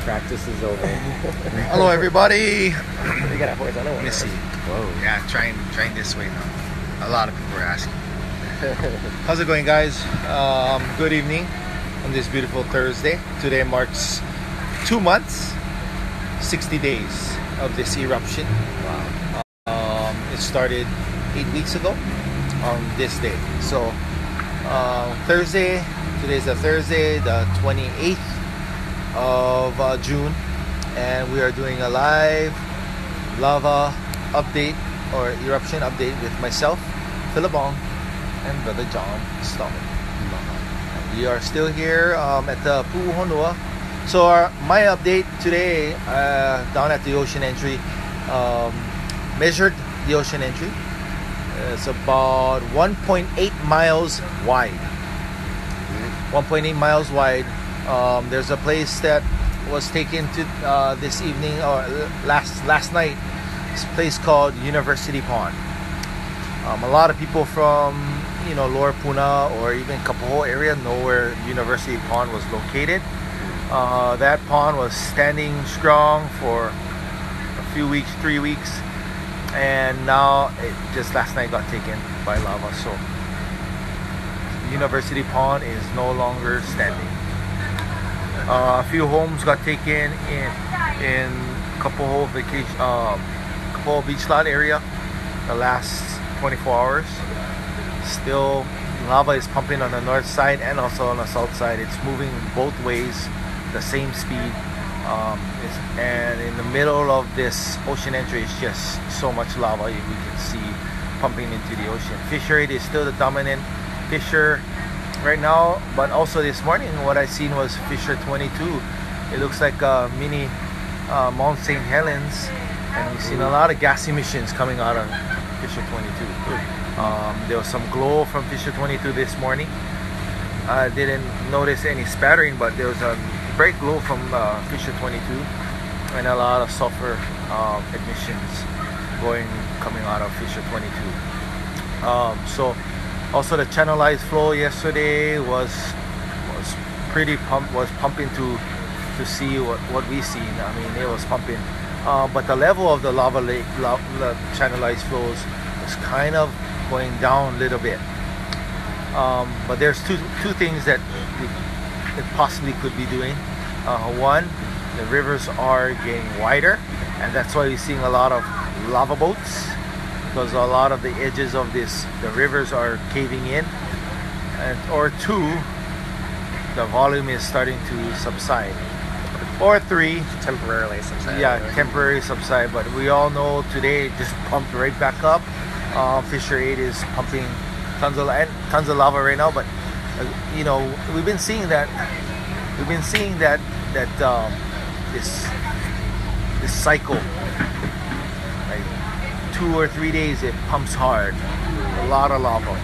Practice is over. Hello, everybody. We got a horizontal one. Let me see. Whoa. Yeah, trying this way now. A lot of people are asking. How's it going, guys? Good evening on this beautiful Thursday. Today marks 2 months, 60 days of this eruption. Wow. It started 8 weeks ago on this day. So Thursday, today's the Thursday, the 28th of June, and we are doing a live lava update or eruption update with myself, Kīlauea, and Brother John Stallman. We are still here at the Puna. So my update today down at the ocean entry, measured the ocean entry. It's about 1.8 miles wide. 1.8 miles wide. There's a place that was taken to this evening or last night. It's a place called University Pond. A lot of people from Lower Puna or even Kapoho area know where University Pond was located. That pond was standing strong for a few weeks, 3 weeks, and now it just last night got taken by lava. So University Pond is no longer standing. A few homes got taken in Kapoho Kapoho Beach Lot area the last 24 hours. Still, lava is pumping on the north side and also on the south side. It's moving both ways, the same speed. And in the middle of this ocean entry, it's just so much lava we can see pumping into the ocean. Fish rate is still the dominant fisher right now, but also this morning what I seen was Fisher 22. It looks like a mini Mount St. Helens, and we've seen a lot of gas emissions coming out of Fisher 22. There was some glow from Fisher 22 this morning. I didn't notice any spattering, but there was a bright glow from Fisher 22 and a lot of sulfur emissions coming out of Fisher 22. So also the channelized flow yesterday was pretty pumping to see what we seen. I mean, it was pumping, but the level of the lava lake, the channelized flows was kind of going down a little bit. But there's two things that it possibly could be doing. One, the rivers are getting wider, and that's why you're seeing a lot of lava boats, because a lot of the edges of the rivers are caving in. Or two, the volume is starting to subside. Or three, Temporarily subside. Yeah, temporary subside. But we all know today it just pumped right back up. Fisher 8 is pumping tons of lava right now. But we've been seeing that. This cycle, like 2 or 3 days, it pumps hard, a lot of lava,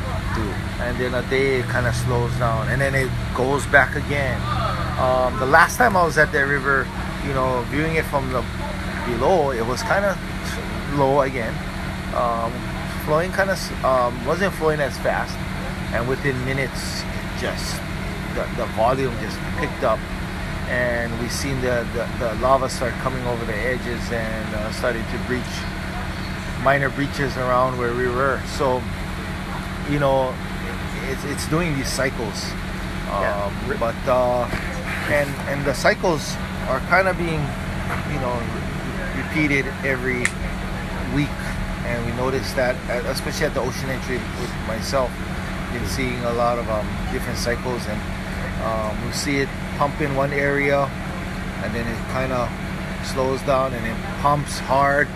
and then a day it kind of slows down, and then it goes back again. The last time I was at that river, viewing it from the below, it was kind of low again. Flowing kind of wasn't flowing as fast, and within minutes, just the volume just picked up, and we've seen the lava start coming over the edges and starting to breach minor breaches around where we were. So it's doing these cycles, but and the cycles are kind of being repeated every week, and we noticed that especially at the ocean entry with myself, been seeing a lot of different cycles, and we see it pump in one area, and then it kind of slows down, and it pumps hard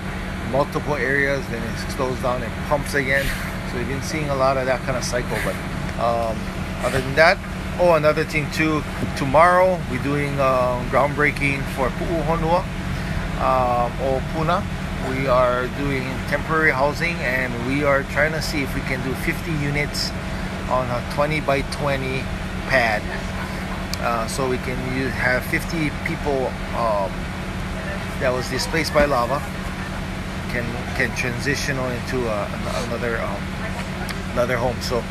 multiple areas, then it slows down and pumps again. So we've been seeing a lot of that kind of cycle. But other than that, another thing too, tomorrow we're doing groundbreaking for Puna. We are doing temporary housing, and we are trying to see if we can do 50 units on a 20 by 20 pad, so we can have 50 people that was displaced by lava can transition into another home. So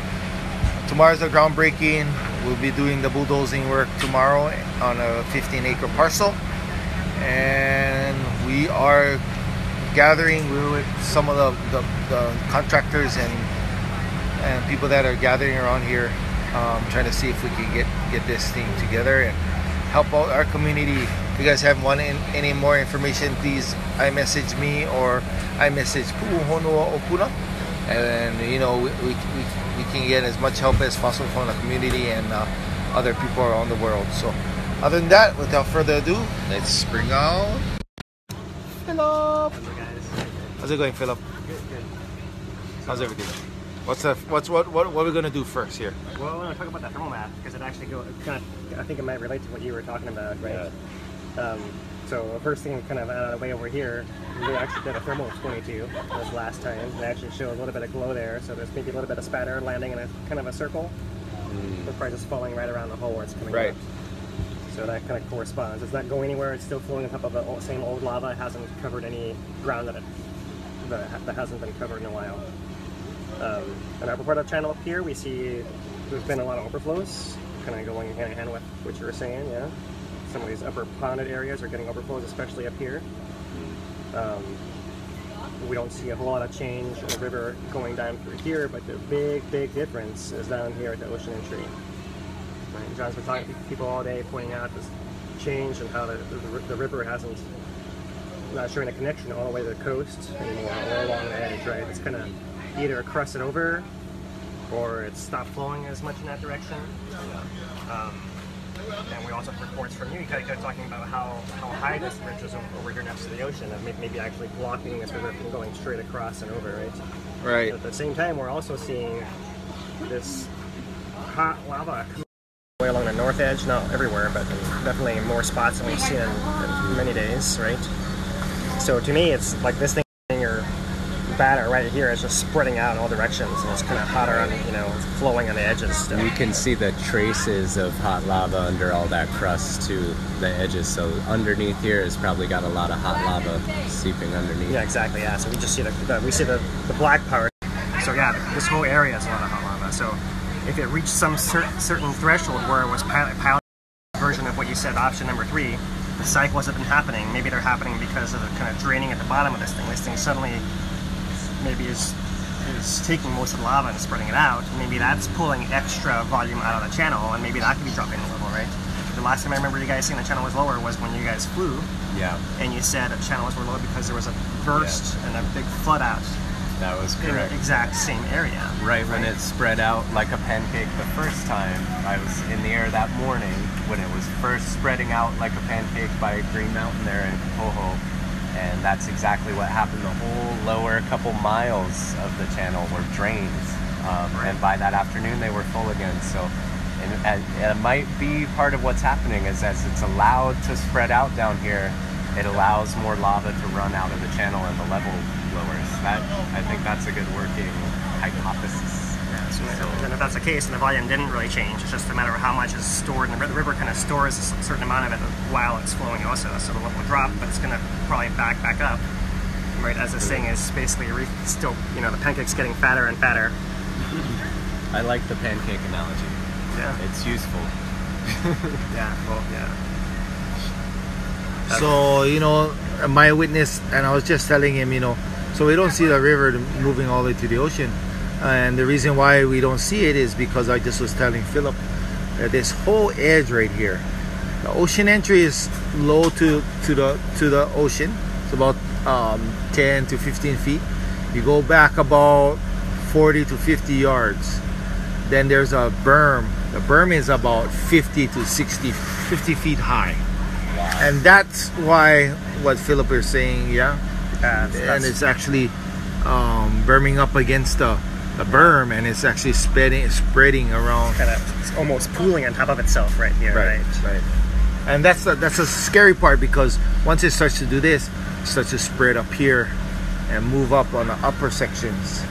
tomorrow's the groundbreaking. We'll be doing the bulldozing work tomorrow on a 15-acre parcel, and we are gathering. We're with some of the contractors and people that are gathering around here, trying to see if we can get this thing together and help out our community. If you guys have any more information, please iMessage me or iMessage Pu'uhonua o Puna, and you know we can get as much help as possible from the community and other people around the world. So other than that, without further ado, let's bring out Philip. How's it going, Philip? Good. How's everything? What are we gonna do first here? Well, I want to talk about that thermal map because it actually I think it might relate to what you were talking about, right? Yeah. So the first thing, kind of out of the way over here, we actually did a thermal of 22 this last time. It actually showed a little bit of glow there, so there's maybe a little bit of spatter landing in a kind of a circle. So probably just falling right around the hole where it's coming out. So that kind of corresponds. It's not going anywhere. It's still flowing on top of the same old lava. It hasn't covered any ground that hasn't been covered in a while. In our Porta channel up here, we see there's been a lot of overflows, kind of going hand in hand with what you were saying, yeah. Some of these upper ponded areas are getting overflows, especially up here. We don't see a whole lot of change in the river going down through here, but the big difference is down here at the ocean entry. Right? John's been talking to people all day, pointing out this change and how the river not showing a connection all the way to the coast anymore, all along the edge, right? It's kind of either crusted over or it's stopped flowing as much in that direction. And we also have reports from you, Ikaika, talking about how high this ridge is over here next to the ocean, and maybe actually blocking this river from going straight across and over, right? Right. But at the same time, we're also seeing this hot lava coming way along the north edge, not everywhere, but definitely more spots than we've seen in many days, right? So to me, it's like this thing or batter right here is just spreading out in all directions, and it's kind of hotter on, it's flowing on the edges still. You can see the traces of hot lava under all that crust to the edges, so underneath here has probably got a lot of hot lava seeping underneath. Yeah, exactly, yeah. So we just see the black part. So yeah, this whole area is a lot of hot lava. So if it reached some certain threshold where it was piled version of what you said, option number 3, the cycles have been happening. Maybe they're happening because of the kind of draining at the bottom of this thing. This thing suddenly maybe is taking most of the lava and spreading it out. Maybe that's pulling extra volume out of the channel, and maybe that could be dropping a level, right? The last time I remember you guys saying the channel was lower was when you guys flew. Yeah. And you said the channels were lower because there was a burst and a big flood out. That was correct. In the exact same area. Right when it spread out like a pancake the first time, I was in the air that morning when it was first spreading out like a pancake by Green Mountain there in Poho. And that's exactly what happened. The whole lower couple miles of the channel were drains. And by that afternoon, they were full again. So and it might be part of what's happening is as it's allowed to spread out down here, it allows more lava to run out of the channel and the level lowers. I think that's a good working hypothesis. And if that's the case, and the volume didn't really change, it's just a matter of how much is stored, and the river kind of stores a certain amount of it while it's flowing also, so the level will drop, but it's going to probably back up, right, as this thing is basically still, the pancake's getting fatter and fatter. I like the pancake analogy. Yeah. It's useful. Yeah, well, yeah. So, my witness, and I was just telling him, so we don't see the river moving all the way to the ocean. And the reason why we don't see it is because I just was telling Philip that this whole edge right here, the ocean entry is low to the ocean. It's about 10 to 15 feet. You go back about 40 to 50 yards. Then there's a berm. The berm is about 50 to 50 feet high. Wow. And that's why what Philip is saying, yeah. And it's actually berming up against the berm, and it's actually spreading around. Kind of, it's almost pooling on top of itself right here, right? And that's a scary part, because once it starts to do this, it starts to spread up here and move up on the upper sections.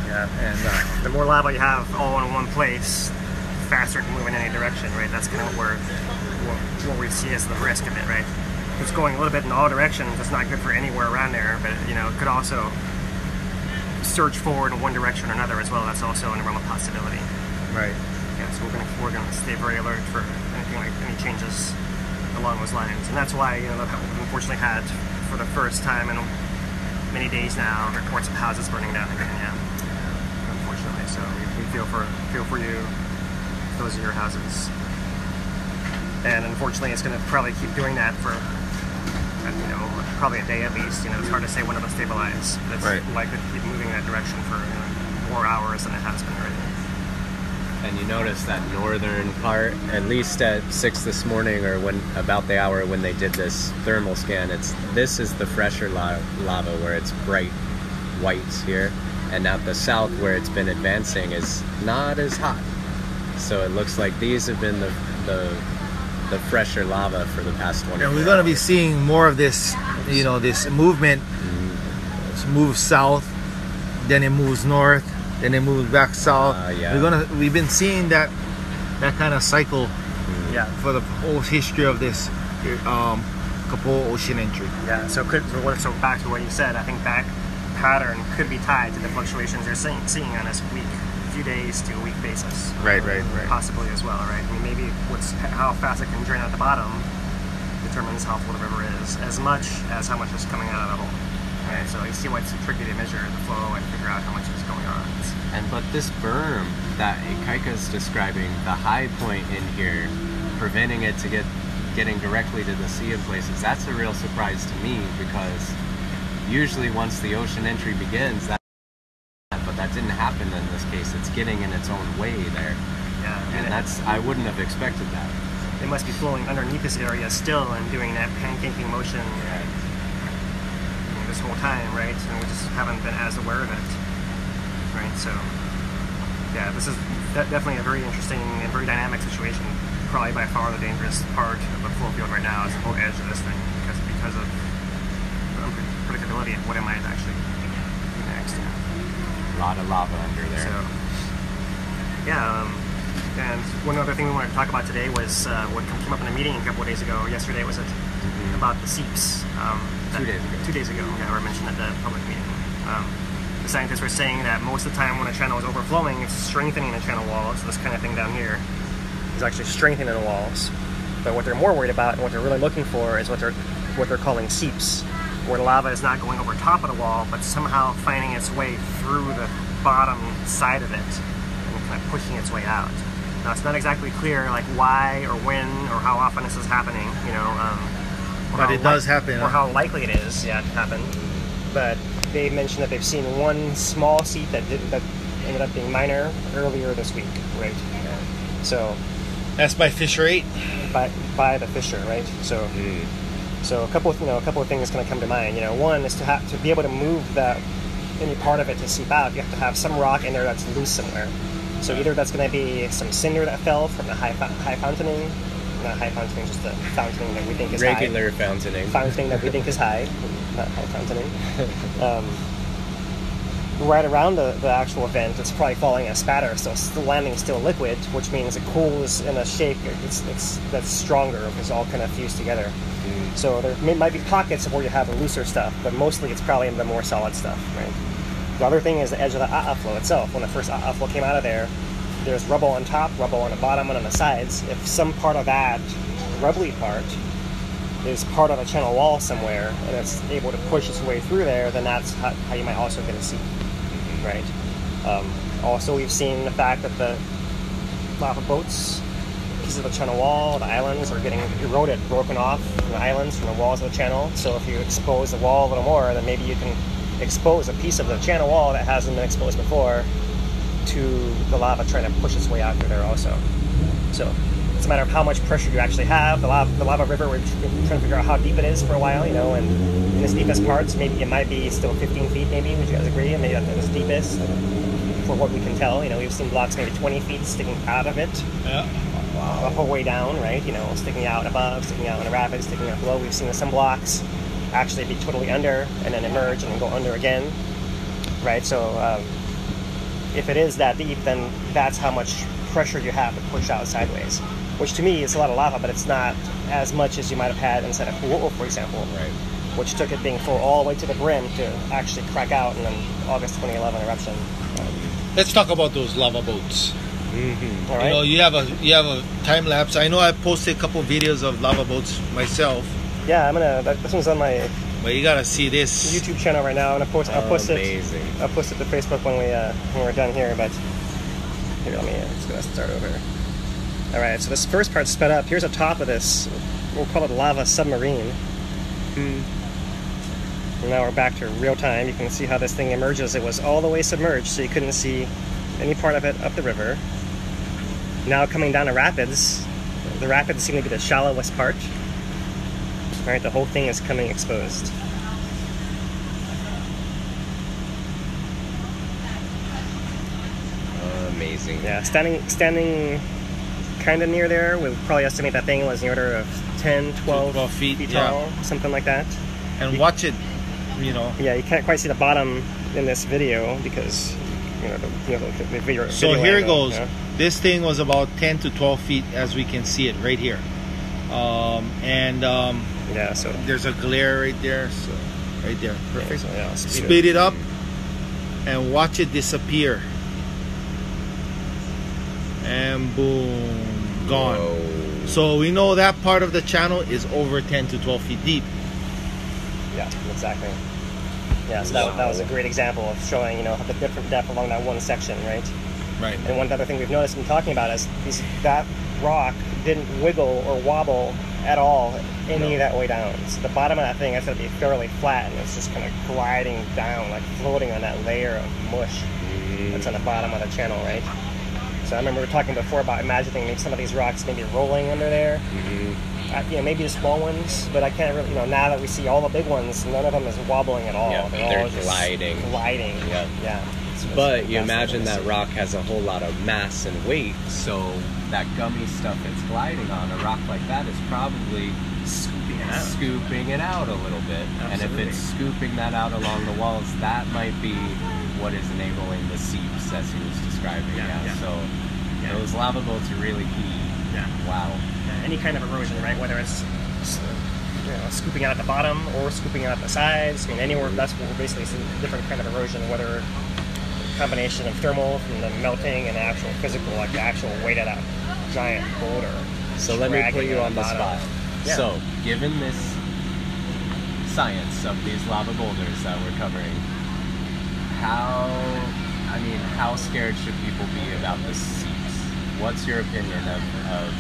Yeah, and the more lava you have all in one place, faster it can move in any direction, right? That's kind of what we see as the risk of it, right? It's going a little bit in all directions. It's not good for anywhere around there, but it could also surge forward in one direction or another as well. That's also in the realm of possibility. Right. Yeah, so we're gonna stay very alert for anything like any changes along those lines. And that's why, you know, we unfortunately had, for the first time in many days now, reports of houses burning down again. Yeah, unfortunately. So we feel for you, those are your houses. And unfortunately, it's going to probably keep doing that for, you know, probably a day at least. You know, it's hard to say when it'll stabilize. It's likely to keep moving in that direction for, you know, more hours than it has been already. And you notice that northern part, at least at 6 this morning, or when about the hour when they did this thermal scan, this is the fresher lava where it's bright white here, and at the south where it's been advancing is not as hot. So it looks like these have been the fresher lava for the past 24 And we're going to be seeing more of this, you know, this movement. It moves south, then it moves north, then it moves back south. Yeah. We've been seeing that kind of cycle for the whole history of this Kapō ocean entry. Yeah, so back to what you said, I think that pattern could be tied to the fluctuations you're seeing on this few days to a week basis. Right. Possibly as well, right? I mean, maybe how fast it can drain out the bottom determines how full the river is, as much as how much is coming out of the hole. Right? So you see why it's tricky to measure the flow and figure out how much is going on. But this berm that Ikaika is describing, the high point in here, preventing it to getting directly to the sea in places, that's a real surprise to me, because usually once the ocean entry begins, but that didn't happen in this case. It's getting in its own way there. Yeah, and I wouldn't have expected that. It must be flowing underneath this area still and doing that pancaking motion this whole time, right? And we just haven't been as aware of it, right? So, yeah, this is definitely a very interesting and very dynamic situation. Probably by far the dangerous part of the flow field right now is the whole edge of this thing, because of the unpredictability of what it might actually do next. You know? A lot of lava under there. So, yeah, and one other thing we wanted to talk about today was what came up in a meeting a couple of days ago. Yesterday was it? About the seeps. 2 days ago. 2 days ago, yeah, were mentioned at the public meeting. The scientists were saying that most of the time when a channel is overflowing, it's strengthening the channel walls. So this kind of thing down here is actually strengthening the walls. But what they're more worried about and what they're really looking for is what they're calling seeps, where the lava is not going over top of the wall, but somehow finding its way through the bottom side of it and kind of pushing its way out. Now it's not exactly clear like why or when or how often this is happening, you know. But it does happen. Or how likely it is, to happen. But they mentioned that they've seen one small seep that ended up being minor earlier this week, right? So that's by fissure 8. By the fissure, right? So so a couple of things kind of come to mind. You know, one is to be able to move any part of it to seep out. You have to have some rock in there that's loose somewhere. So either that's going to be some cinder that fell from the high fountaining. Not high fountaining, just the fountaining that we think is regular high. Fountaining that we think is high, not high fountaining. Right around the actual event, it's probably falling a spatter, so the landing is still liquid, which means it cools in a shape that's stronger if it's all kind of fused together. So there might be pockets of where you have the looser stuff, but mostly it's probably the more solid stuff, right? The other thing is the edge of the A'a flow itself. When the first A'a flow came out of there, there's rubble on top, rubble on the bottom, and on the sides. If some part of that rubbly part is part of a channel wall somewhere, and it's able to push its way through there, then that's how you might also get a seep, right? Also, we've seen the fact that the lava boats, pieces of the channel wall, the islands are getting eroded, broken off from the islands, from the walls of the channel. So if you expose the wall a little more, then maybe you can expose a piece of the channel wall that hasn't been exposed before to the lava trying to push its way out through there also. So it's a matter of how much pressure you actually have. The lava river, we're trying to figure out how deep it is for a while, you know, and in its deepest parts, maybe it might be still 15 feet maybe, would you guys agree? Maybe that's its deepest, for what we can tell. You know, we've seen blocks maybe 20 feet sticking out of it. Yeah. The whole way down, right? You know, sticking out above, sticking out in the rapids, sticking out below. We've seen some blocks actually be totally under and then emerge and then go under again, right? So if it is that deep, then that's how much pressure you have to push out sideways, which to me is a lot of lava, but it's not as much as you might have had inside of Kīlauea, for example, right? Which took it being full all the way to the brim to actually crack out in an August 2011 eruption. Let's talk about those lava boats. Mm-hmm. All right. You know, you have a time lapse. I know I posted a couple videos of lava boats myself, Yeah, I'm gonna. This one's on my but you gotta see this. YouTube channel right now. I'm gonna post. I'll post Amazing. it. I'll post it to Facebook when we're done here. But here, let me. Let's go start over. All right. So this first part's sped up. Here's the top of this. We'll call it lava submarine. And now we're back to real time. You can see how this thing emerges. It was all the way submerged, so you couldn't see any part of it up the river. Now coming down the rapids. The rapids seem to be the shallowest part. All right, the whole thing is coming exposed. Amazing. Yeah, standing kind of near there, we would probably estimate that thing was in the order of 10, 12 feet, tall, something like that. And watch it, you know. Yeah, you can't quite see the bottom in this video because, the video. So video here it angle, goes. you know? This thing was about 10 to 12 feet, as we can see it right here. Yeah, so there's a glare right there. So right there, perfect. so, yeah, Speed it up and watch it disappear. And boom, gone. Whoa. So we know that part of the channel is over 10 to 12 feet deep. Yeah, exactly. Yeah, so that was a great example of showing, the different depth along that one section, right? Right. And one other thing we've noticed in talking about is that rock didn't wiggle or wobble at all any of that way down. So the bottom of that thing is going to be fairly flat, and it's just kind of gliding down, like floating on that layer of mush that's on the bottom of the channel, right? So I remember we were talking before about imagining maybe some of these rocks maybe rolling under there. Maybe the small ones, but I can't really, now that we see all the big ones, none of them is wobbling at all. Yeah, they're all they're just gliding. Yeah. But you imagine that rock has a whole lot of mass and weight, so that gummy stuff it's gliding on, a rock like that is probably scooping it out a little bit. Absolutely. And if it's scooping that out along the walls, that might be what is enabling the seeps, as he was describing. So those lava boats are really key. Yeah. Wow. Any kind of erosion, right? Whether it's scooping out at the bottom or scooping out the sides. Anywhere, that's what we're basically seeing, different kind of erosion, whether combination of thermal from the melting and actual physical, like the actual weight of that giant boulder. So let me put you on the spot. Yeah. So, given this science of these lava boulders that we're covering, how scared should people be about the seeps? What's your opinion of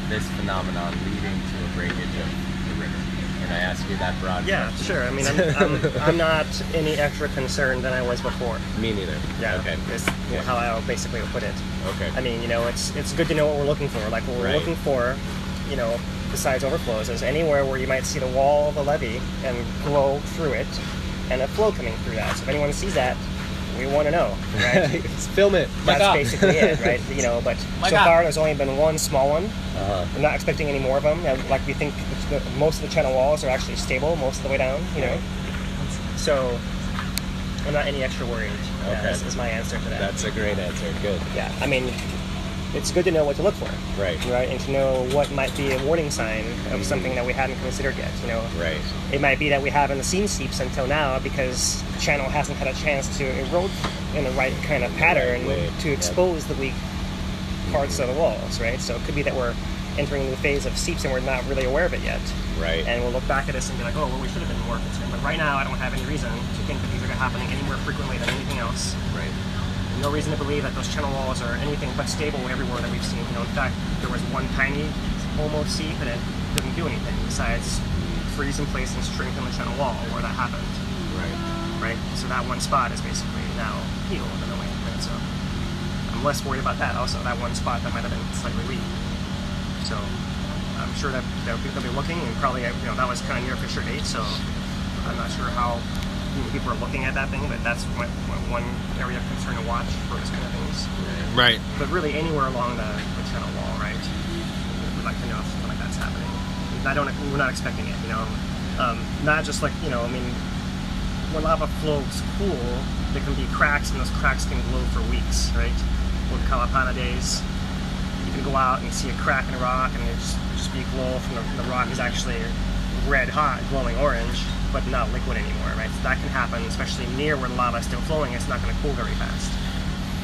this phenomenon leading to a breakage of the river? Can I ask you that broad question? Sure. I'm not any extra concerned than I was before. Me neither. Yeah. Okay. Is how I would basically put it. Okay. It's good to know what we're looking for. Like what we're looking for, besides overflows, is anywhere where you might see the wall of the levee and flow through it, and a flow coming through that. So if anyone sees that, we want to know, right? Film it. That's basically it, right? But so far there's only been one small one. We're not expecting any more of them. Like we think most of the channel walls are actually stable most of the way down, So I'm not any extra worried. Okay. Is my answer to that. That's a great answer. Good. Yeah, it's good to know what to look for. Right. And to know what might be a warning sign of something that we hadn't considered yet, Right. It might be that we haven't seen seeps until now because the channel hasn't had a chance to erode in the right kind of pattern to expose the weak parts of the walls, right? So it could be that we're entering a new phase of seeps and we're not really aware of it yet. Right. And we'll look back at this and be like, oh, well, we should have been more concerned. But right now, I don't have any reason to think that these are happening any more frequently than anything else. Right. No reason to believe that those channel walls are anything but stable everywhere that we've seen. In fact, there was one tiny almost seep and it didn't do anything besides freeze in place and strengthen the channel wall where that happened. Right. So that one spot is basically now healed in a way. Right? So I'm less worried about that. Also, that one spot that might have been slightly weak. So I'm sure that they'll be looking, and probably that was kind of near Fisher date. So I'm not sure how people are looking at that thing, but that's one area of concern to watch for this kind of things. Right. But really anywhere along the channel wall, right? We'd like to know if something like that's happening. We're not expecting it, Not just like, when lava flows cool, there can be cracks, and those cracks can glow for weeks, right? With Kalapana days, you can go out and see a crack in a rock, and there's just be a glow from the rock is actually red hot, glowing orange, but not liquid anymore, right? So that can happen, especially near where the lava is still flowing. It's not going to cool very fast.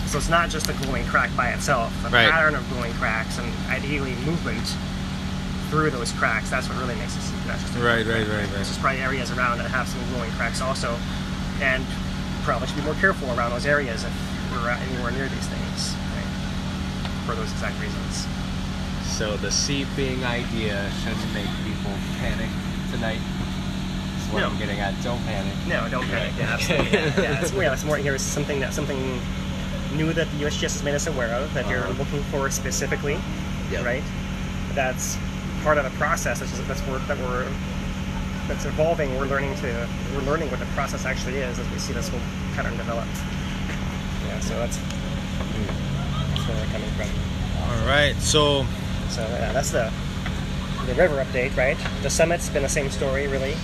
So it's not just a glowing crack by itself. A Right. pattern of glowing cracks and ideally movement through those cracks. That's what really makes it not just a Right. There's probably areas around that have some glowing cracks also, and probably should be more careful around those areas if you're anywhere near these things, right? For those exact reasons. So the seeping idea shouldn't make people panic tonight. That's what No. I'm getting at. Don't panic. No, don't panic. Yeah, absolutely. It's more here is something new that the USGS has made us aware of that you're looking for specifically, Yep. right? That's part of the process. That's evolving. We're learning what the process actually is as we see this whole pattern develop. Yeah, so that's where we're coming from. All right. So Yeah, that's the river update, right? The summit's been the same story, really.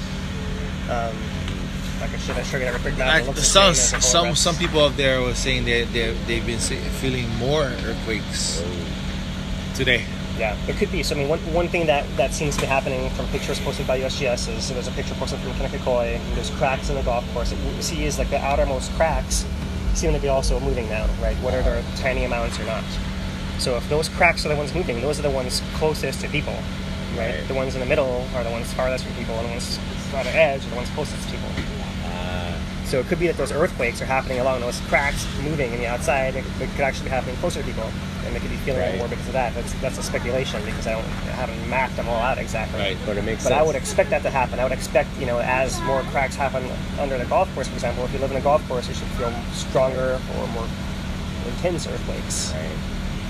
Like I should have showed you that quick map. It looks the same as the photographs. some people up there were saying they've been feeling more earthquakes today. Yeah, it could be. So I mean, one thing that seems to be happening from pictures posted by USGS is there's a picture posted from Kīlauea, and there's cracks in the golf course. What we see is like the outermost cracks seem to be also moving now, right? Whether they're tiny amounts or not. So if those cracks are the ones moving, those are the ones closest to people, right? The ones in the middle are the ones farthest from people, and the ones on the edge are the ones closest to people. So it could be that those earthquakes are happening along those cracks, moving in the outside. It could actually be happening closer to people, and they could be feeling it more because of that. That's a speculation because I haven't mapped them all out exactly. Right, but it makes But sense. I would expect that to happen. I would expect, as more cracks happen under the golf course, for example, if you live in a golf course, you should feel stronger or more intense earthquakes. Right.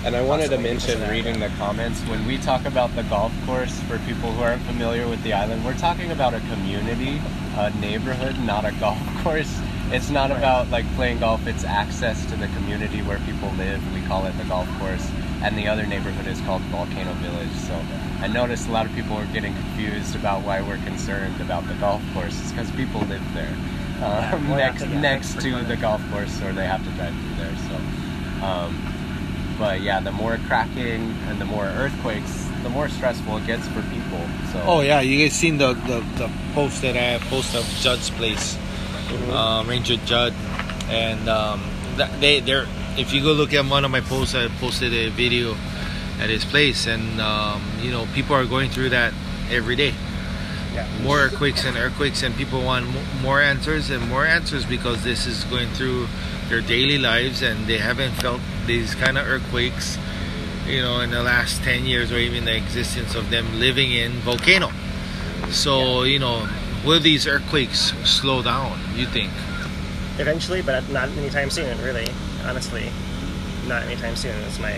And I wanted to Possibly because mention, of that, reading the comments, when we talk about the golf course, for people who aren't familiar with the island, we're talking about a community, a neighborhood, not a golf course. It's not about like playing golf, it's access to the community where people live. We call it the golf course. And the other neighborhood is called Volcano Village. So I noticed a lot of people are getting confused about why we're concerned about the golf course. It's because people live there next to the golf course, or they have to drive through there. So, but yeah, the more cracking and the more earthquakes, the more stressful it gets for people. So. Oh yeah, you guys seen the post that I posted of Judd's place, Ranger Judd, and they're. If you go look at one of my posts, I posted a video at his place, and people are going through that every day. Yeah. More earthquakes, and people want more answers and more answers because this is going through their daily lives, and they haven't felt these kind of earthquakes, in the last 10 years, or even the existence of them living in volcano. So, will these earthquakes slow down, you think? Eventually, but not anytime soon, really. Honestly, not anytime soon. That's my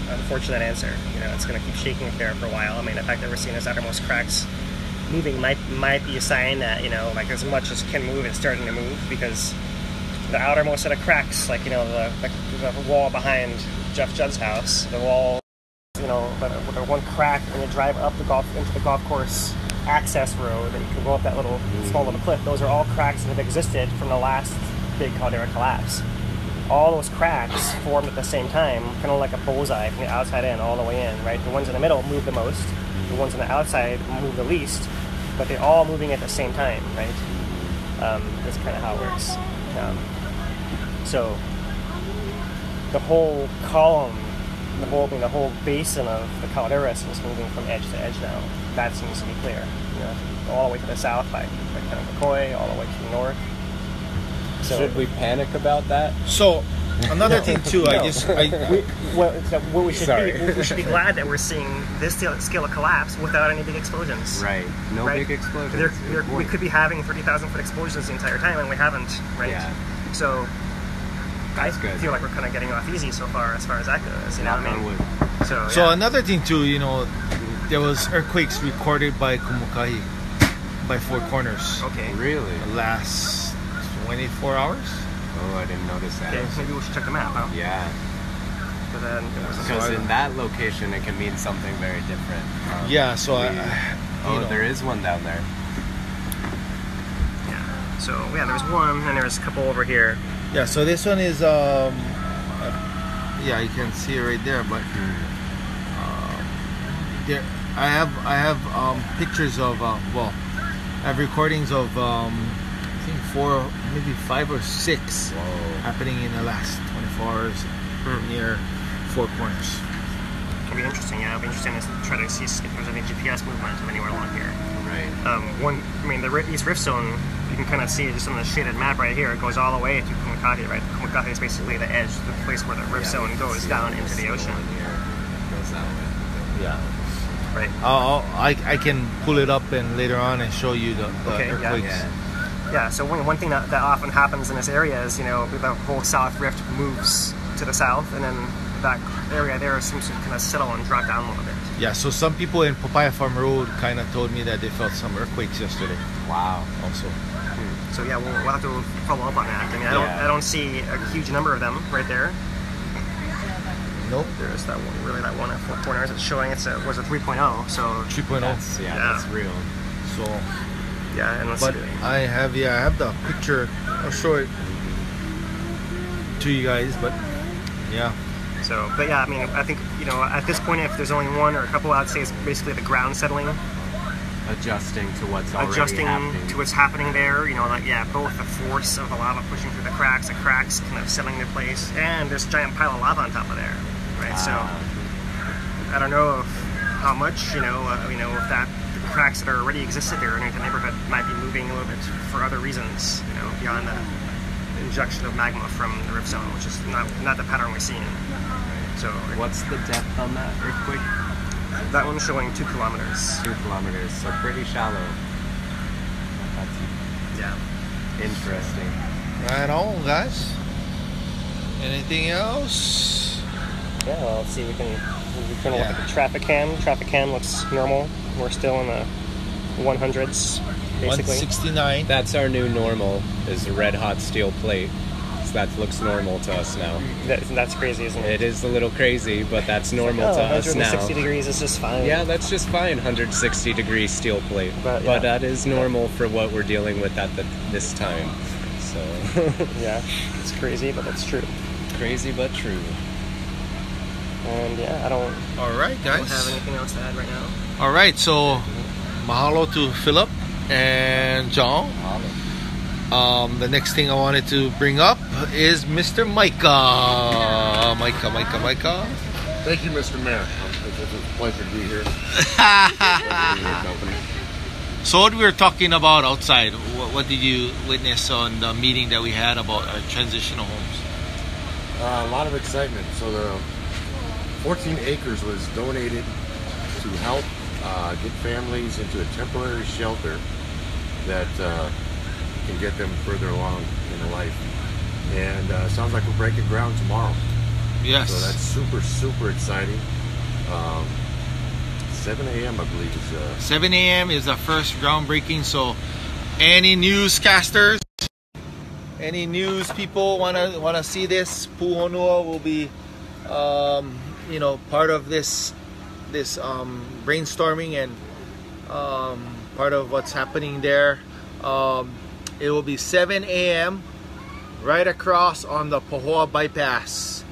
unfortunate answer. It's going to keep shaking up there for a while. I mean, the fact that we're seeing those outermost cracks moving might be a sign that, like as much as can move, it's starting to move, because the outermost set of cracks, like, the wall behind Jeff Judd's house, the wall, with the one crack when you drive up into the golf course access road, that you can go up that small little cliff. Those are all cracks that have existed from the last big caldera collapse. All those cracks formed at the same time, kind of like a bullseye from the outside in all the way in, right? The ones in the middle move the most, the ones on the outside move the least, but they're all moving at the same time, right? That's kind of how it works. So the whole column, the whole basin of the caldera is moving from edge to edge now. That seems to be clear. All the way to the south by kind of McCoy, all the way to the north. So, should we panic about that? So another thing too, No. we should be glad that we're seeing this scale of collapse without any big explosions. Right. No big explosions. We could be having 30,000 foot explosions the entire time, and we haven't, right? Yeah. So That's I good. feel like we're kind of getting off easy so far as that goes. Knock on wood. So another thing too, there was earthquakes recorded by Kumukahi, by Four Corners, Okay. Really? the last 24 hours. Oh, I didn't notice that. okay, maybe we should check the map, huh? Yeah. But then there was Because in that location, it can mean something very different. Yeah, so there is one down there. Yeah. So there's one, and there's a couple over here. Yeah, so this one is yeah, you can see it right there, but there I have pictures of I have recordings of think 4, maybe 5 or 6 happening in the last 24 hours near Four Corners. It'll be interesting. Yeah, it'll be interesting to try to see if there's any GPS movement of anywhere along here. Right. These rift zone, you can kind of see just on the shaded map right here. It goes all the way to Kumakahi, right? Kumakahi is basically the edge, the place where the rift zone goes down into the ocean. Goes that way. Yeah. Right. I can pull it up and later on and show you the earthquakes. Yeah. So one thing that often happens in this area is, the whole South Rift moves to the south, and then that area there seems to kind of settle and drop down a little bit. Yeah, so some people in Papaya Farm Road kind of told me that they felt some earthquakes yesterday. Wow. Also. So yeah, we'll have to follow up on that. I mean, I don't see a huge number of them right there. Nope. There's that one at Four Corners. It's showing was a 3.0. So 3.0. That's real. So yeah, and let's but see. I have the picture. I'll show it to you guys, but yeah. So, but yeah, I mean, I think, at this point, if there's only one or a couple, I'd say it's basically the ground settling. Adjusting to what's already Adjusting happening. to what's happening there, both the force of the lava pushing through the cracks kind of settling in place, and there's a giant pile of lava on top of there, right? So, I don't know how much, if the cracks that are already existed there in the neighborhood might be moving a little bit for other reasons, beyond the injection of magma from the rift zone, which is not the pattern we're seeing. So, what's the depth on that earthquake? That one's showing 2 kilometers. 2 kilometers, so pretty shallow. Yeah. Interesting. Right on, guys. Anything else? Yeah, well, let's see. We're going to look at the traffic cam. Traffic cam looks normal. We're still in the 100s, basically. 169. That's our new normal, is a red hot steel plate. So that looks normal to us now. That's crazy, isn't it? It is a little crazy, but that's normal to us now. 160 degrees is just fine. Yeah, that's just fine. 160 degree steel plate, but that is normal for what we're dealing with at this time. So yeah, it's crazy, but that's true. Crazy but true. And yeah, I don't. All right, guys. Don't have anything else to add right now. All right, so mahalo to Philip and John. The next thing I wanted to bring up is Mr. Micah. Micah. Thank you, Mr. Mayor. It's a pleasure to be here. So what we were talking about outside, what did you witness on the meeting that we had about our transitional homes? A lot of excitement. So the 14 acres was donated to help get families into a temporary shelter that can get them further along in life. And sounds like we're breaking ground tomorrow. Yes. So that's super, super exciting. 7 a.m. I believe is 7 a.m. is the first groundbreaking. So any newscasters, any news people wanna see this, Puhonua will be part of this brainstorming and part of what's happening there. It will be 7 a.m. right across on the Pahoa bypass,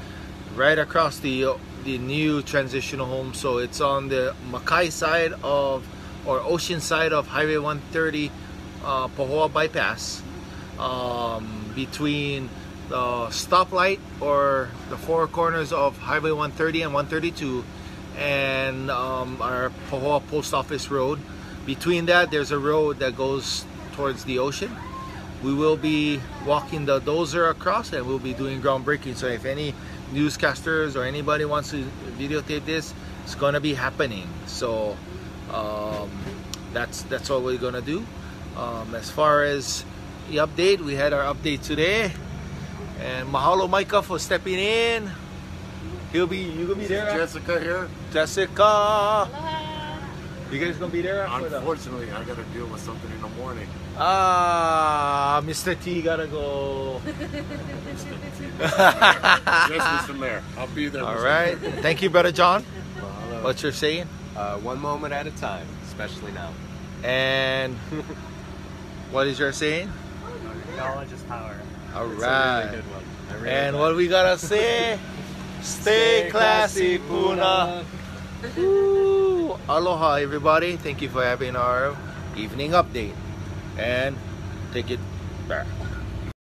right across the new transitional home. So it's on the Makai side of, or ocean side of Highway 130 Pahoa bypass, between the stoplight or the four corners of Highway 130 and 132 and our Pahoa Post Office Road. Between that, there's a road that goes towards the ocean. We will be walking the dozer across and we'll be doing groundbreaking. So if any newscasters or anybody wants to videotape this, it's gonna be happening. So that's what we're gonna do. As far as the update, we had our update today, and mahalo Micah for stepping in. You gonna be there? Jessica here. Jessica. You guys gonna be there? Unfortunately, I gotta deal with something in the morning. Mr. T gotta go. Yes, Mr. Mayor. I'll be there. All right. Thank you, Brother John. Mahalo. What you're saying? One moment at a time, especially now. And what is your saying? Knowledge is power. All It's right. a really good one. I really And like what we gotta say? Stay classy, Puna. Woo. Aloha, everybody. Thank you for having our evening update. And take it There.